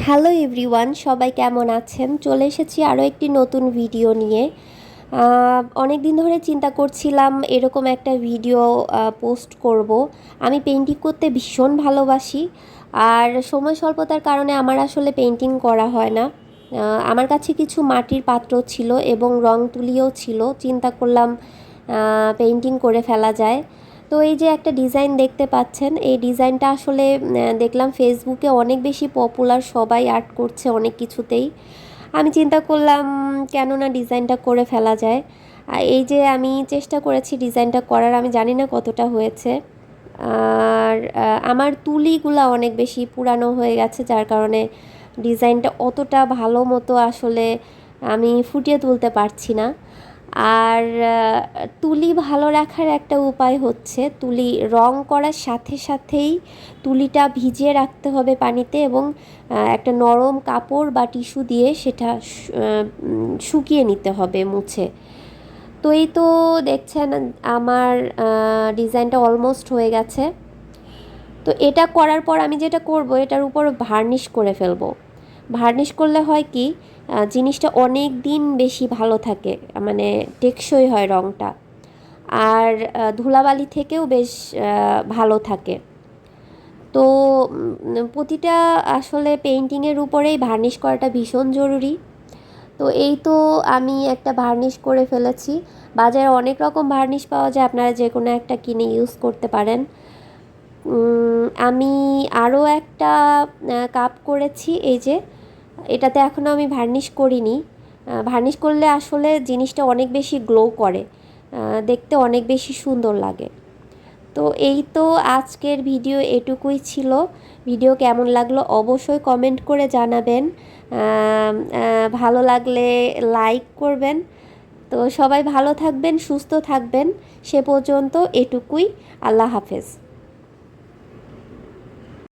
Hello everyone, সবাই কেমন আছেন? চলে এসেছি আরও একটি নতুন ভিডিও নিয়ে। অনেক দিন ধরে চিন্তা করছিলাম এরকম একটা ভিডিও পোস্ট করব। আমি পেন্টিং করতে ভীষণ ভালোবাসি, আর সময় স্বল্পতার কারণে আমার আসলে পেন্টিং করা হয় না। আমার কাছে কিছু মাটির পাত্র ছিল এবং রং তুলিও ছিল। চিন্তা করলাম পেন্টিং করে ফেলা যায়। তো এই যে একটা ডিজাইন দেখতে পাচ্ছেন, এই ডিজাইনটা আসলে দেখলাম ফেসবুকে অনেক বেশি পপুলার, সবাই আর্ট করছে অনেক কিছুতেই। আমি চিন্তা করলাম কেন না ডিজাইনটা করে ফেলা যায়। এই যে আমি চেষ্টা করেছি ডিজাইনটা করার, আমি জানি না কতটা হয়েছে। আর আমার তুলিগুলা অনেক বেশি পুরানো হয়ে গেছে, যার কারণে ডিজাইনটা অতটা ভালো মতো আসলে আমি ফুটিয়ে তুলতে পারছি না। আর তুলি ভালো রাখার একটা উপায় হচ্ছে তুলি রং করার সাথে সাথেই তুলিটা ভিজিয়ে রাখতে হবে পানিতে, এবং একটা নরম কাপড় বা টিস্যু দিয়ে সেটা শুকিয়ে নিতে হবে মুছে। তো এই তো দেখছেন আমার ডিজাইনটা অলমোস্ট হয়ে গেছে। তো এটা করার পর আমি যেটা করব, এটার উপর ভার্নিশ করে ফেলবো। ভার্নিশ করলে হয় কি, জিনিসটা অনেক দিন বেশি ভালো থাকে, মানে টেকসই হয় রঙটা, আর ধুলাবালি থেকেও বেশ ভালো থাকে। তো প্রতিটা আসলে পেন্টিংয়ের উপরেই ভার্নিশ করাটা ভীষণ জরুরি। তো এই তো আমি একটা ভার্নিশ করে ফেলেছি। বাজারে অনেক রকম ভার্নিশ পাওয়া যায়, আপনারা যে কোনো একটা কিনে ইউজ করতে পারেন। আমি আরও একটা কাপ করেছি, এই যে এটাতে এখনও আমি ভার্নিশ করিনি। ভার্নিশ করলে আসলে জিনিসটা অনেক বেশি গ্লো করে, দেখতে অনেক বেশি সুন্দর লাগে। তো এই তো আজকের ভিডিও এটুকুই ছিল। ভিডিও কেমন লাগলো অবশ্যই কমেন্ট করে জানাবেন। ভালো লাগলে লাইক করবেন। তো সবাই ভালো থাকবেন, সুস্থ থাকবেন। সে পর্যন্ত এটুকুই। আল্লাহ হাফেজ।